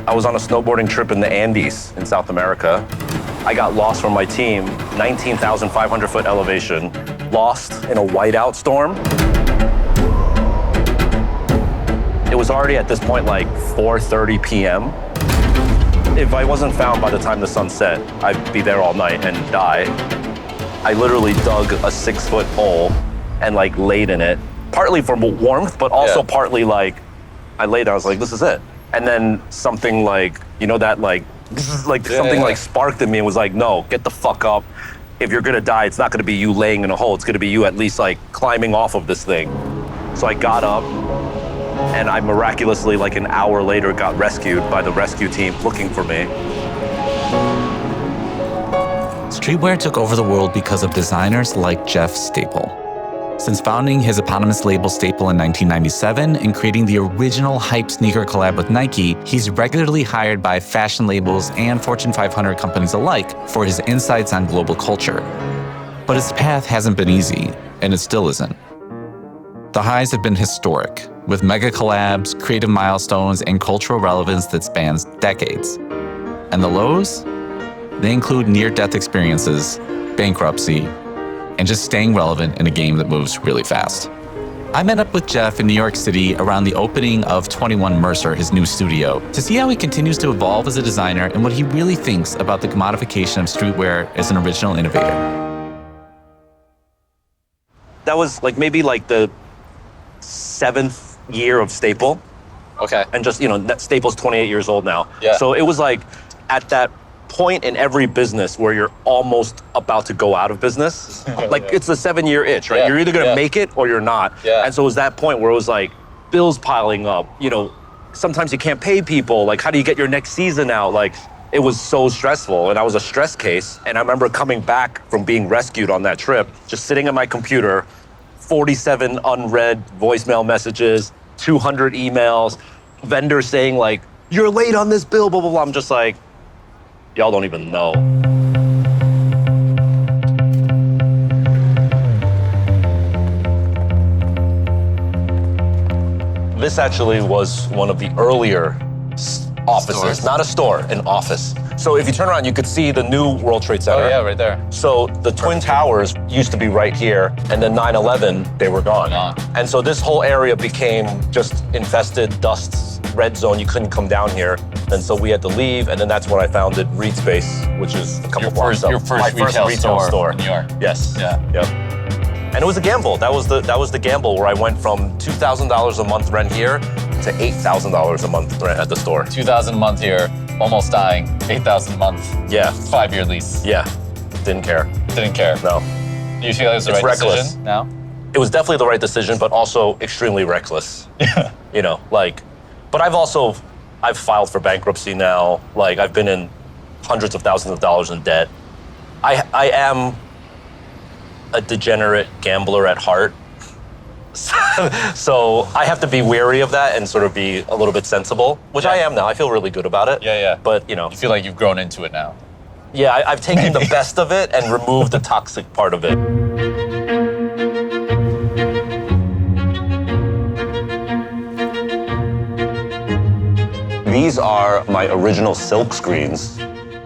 I was on a snowboarding trip in the Andes in South America. I got lost from my team, 19,500 foot elevation, lost in a whiteout storm. It was already at this point like 4:30 p.m. If I wasn't found by the time the sun set, I'd be there all night and die. I literally dug a 6-foot hole and like laid in it, partly for warmth, but also partly like, I laid down, I was like, this is it. And then something like, you know, that like something like sparked in me and was like, no, get the fuck up. If you're gonna die, it's not gonna be you laying in a hole, it's gonna be you at least like climbing off of this thing. So I got up and I miraculously, like an hour later, got rescued by the rescue team looking for me. Streetwear took over the world because of designers like Jeff Staple. Since founding his eponymous label Staple in 1997 and creating the original hype sneaker collab with Nike, he's regularly hired by fashion labels and Fortune 500 companies alike for his insights on global culture. But his path hasn't been easy, and it still isn't. The highs have been historic, with mega collabs, creative milestones, and cultural relevance that spans decades. And the lows? They include near-death experiences, bankruptcy, and just staying relevant in a game that moves really fast. I met up with Jeff in New York City around the opening of 21 Mercer, his new studio, to see how he continues to evolve as a designer and what he really thinks about the commodification of streetwear as an original innovator. That was like maybe like the 7th year of Staple. Okay. And just, you know, Staple's 28 years old now. Yeah. So it was like at that point in every business where you're almost about to go out of business. Like it's the 7-year itch, right? Yeah. You're either gonna make it or you're not. Yeah. And so it was that point where it was like bills piling up, you know, sometimes you can't pay people. Like, how do you get your next season out? Like, it was so stressful and I was a stress case. And I remember coming back from being rescued on that trip, just sitting at my computer, 47 unread voicemail messages, 200 emails, vendors saying like, you're late on this bill, blah, blah, blah. I'm just like, y'all don't even know. This actually was one of the earlier offices, Stores. not a store, an office. So if you turn around, you could see the new World Trade Center. Oh yeah, right there. So the Twin Towers used to be right here, and then 9/11, they were gone. And so this whole area became just infested, dust, red zone. You couldn't come down here. And so we had to leave, and then that's when I founded Reed Space, which is a couple blocks up. Your first retail store in New York. Yes. Yeah. Yep. And it was a gamble. That was the gamble where I went from $2,000 a month rent here to $8,000 a month rent at the store. 2,000 a month here, almost dying. 8,000 a month. Yeah. 5-year lease. Yeah. Didn't care. Didn't care. No. Do you feel like it was the It's right reckless. decision now? It was definitely the right decision, but also extremely reckless. Yeah. You know, like, but I've filed for bankruptcy now. Like, I've been in hundreds of thousands of dollars in debt. I am a degenerate gambler at heart. So I have to be wary of that and sort of be a little bit sensible, which I am now. I feel really good about it. Yeah, yeah. But, you know. You feel like you've grown into it now. Yeah, I've taken the best of it and removed the toxic part of it. These are my original silk screens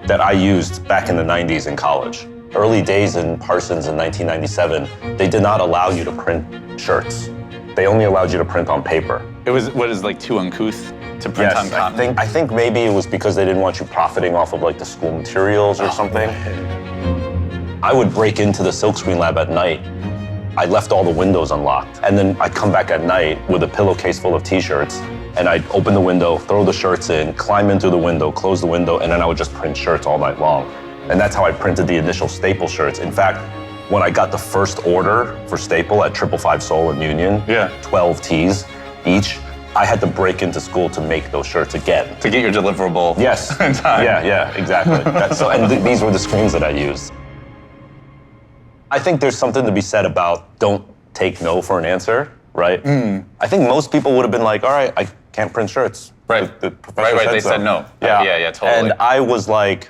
that I used back in the 90s in college. Early days in Parsons in 1997, they did not allow you to print shirts. They only allowed you to print on paper. It was, what is like too uncouth to print on cotton? I think maybe it was because they didn't want you profiting off of like the school materials or something. I would break into the silkscreen lab at night. I left all the windows unlocked. And then I'd come back at night with a pillowcase full of t-shirts, and I'd open the window, throw the shirts in, climb in through the window, close the window, and then I would just print shirts all night long. And that's how I printed the initial Staple shirts. In fact, when I got the first order for Staple at 555 Soul and Union, 12 tees each, I had to break into school to make those shirts again. To get your deliverable Yes. in time. Yeah, exactly. These were the screens that I used. I think there's something to be said about don't take no for an answer, right? I think most people would have been like, all right, I can't print shirts. Right. The professor Right, they so. said no. Yeah, Yeah, totally. And I was like,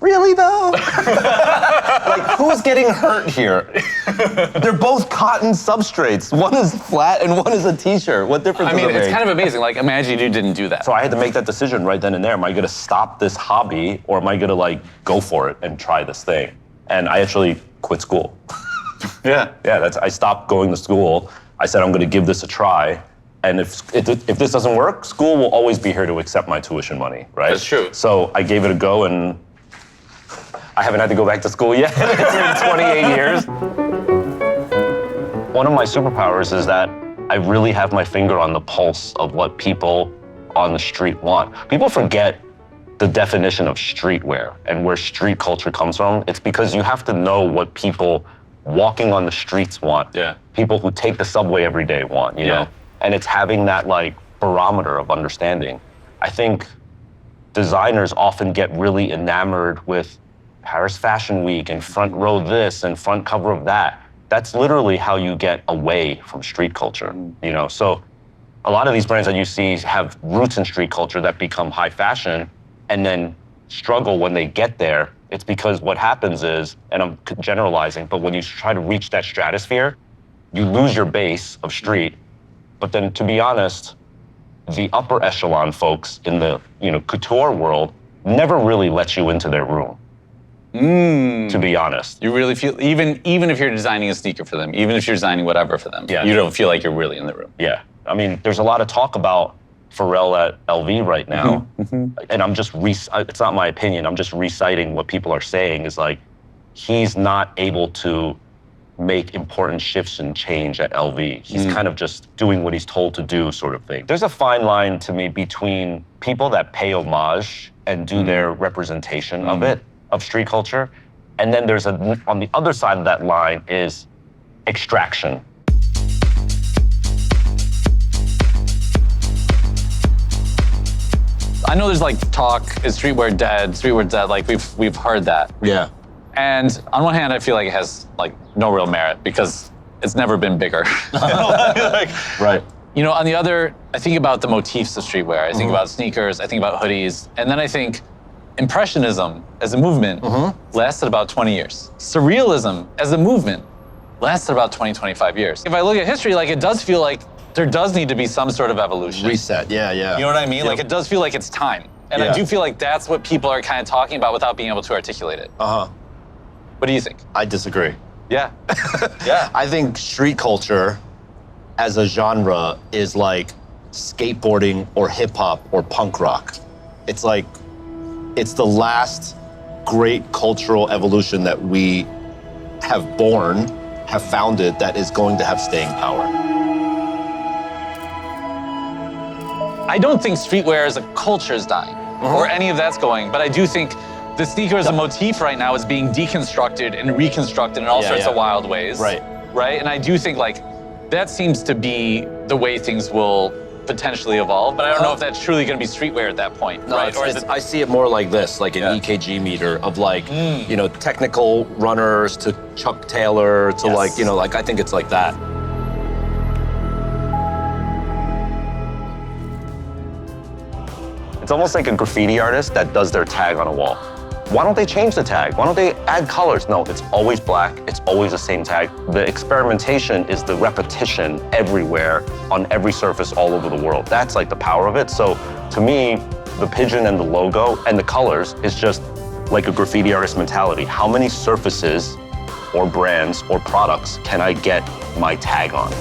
really though? Like, who's getting hurt here? They're both cotton substrates. One is flat and one is a t-shirt. What difference does it make? It's kind of amazing. Like, imagine you didn't do that. So I had to make that decision right then and there. Am I gonna stop this hobby or am I gonna like go for it and try this thing? And I actually quit school. Yeah. Yeah, I stopped going to school. I said I'm gonna give this a try. And if this doesn't work, school will always be here to accept my tuition money, right? That's true. So I gave it a go and I haven't had to go back to school yet. It's been 28 years. One of my superpowers is that I really have my finger on the pulse of what people on the street want. People forget the definition of streetwear and where street culture comes from. It's because you have to know what people walking on the streets want. Yeah. People who take the subway every day want, you know? And it's having that like barometer of understanding. I think designers often get really enamored with Paris Fashion Week and front row this and front cover of that. That's literally how you get away from street culture, you know? So a lot of these brands that you see have roots in street culture that become high fashion and then struggle when they get there. It's because what happens is, and I'm generalizing, but when you try to reach that stratosphere, you lose your base of street. But then, to be honest, the upper echelon folks in the couture world never really let you into their room. To be honest, You really feel, even if you're designing a sneaker for them, even if you're designing whatever for them, you don't feel like you're really in the room. yeah. I mean, there's a lot of talk about Pharrell at LV right now, and I'm just it's not my opinion. I'm just reciting what people are saying. Is like he's not able to make important shifts and change at LV. He's kind of just doing what he's told to do, sort of thing. There's a fine line to me between people that pay homage and do their representation of it, of street culture, and then there's on the other side of that line is extraction. I know there's like talk, is streetwear dead? Streetwear's dead. Like we've heard that. Yeah. And on one hand, I feel like it has like no real merit because it's never been bigger. Right. You know, on the other, I think about the motifs of streetwear. I think about sneakers, I think about hoodies, and then I think Impressionism as a movement lasted about 20 years. Surrealism as a movement lasted about 20, 25 years. If I look at history, like it does feel like there does need to be some sort of evolution. Reset, yeah. You know what I mean? Yep. Like it does feel like it's time. And I do feel like that's what people are kind of talking about without being able to articulate it. What do you think? I disagree. Yeah. Yeah. I think street culture as a genre is like skateboarding or hip hop or punk rock. It's like, it's the last great cultural evolution that we have born, have founded, that is going to have staying power. I don't think streetwear as a culture is dying or any of that's going, but I do think the sneaker as a motif right now is being deconstructed and reconstructed in all sorts of wild ways. Right. Right? And I do think like that seems to be the way things will potentially evolve, but I don't know if that's truly going to be streetwear at that point, No, right? Or is it? I see it more like this, like an EKG meter of like, you know, technical runners to Chuck Taylor to like, you know, like I think it's like that. It's almost like a graffiti artist that does their tag on a wall. Why don't they change the tag? Why don't they add colors? No, it's always black. It's always the same tag. The experimentation is the repetition everywhere on every surface all over the world. That's like the power of it. So to me, the pigeon and the logo and the colors is just like a graffiti artist mentality. How many surfaces or brands or products can I get my tag on?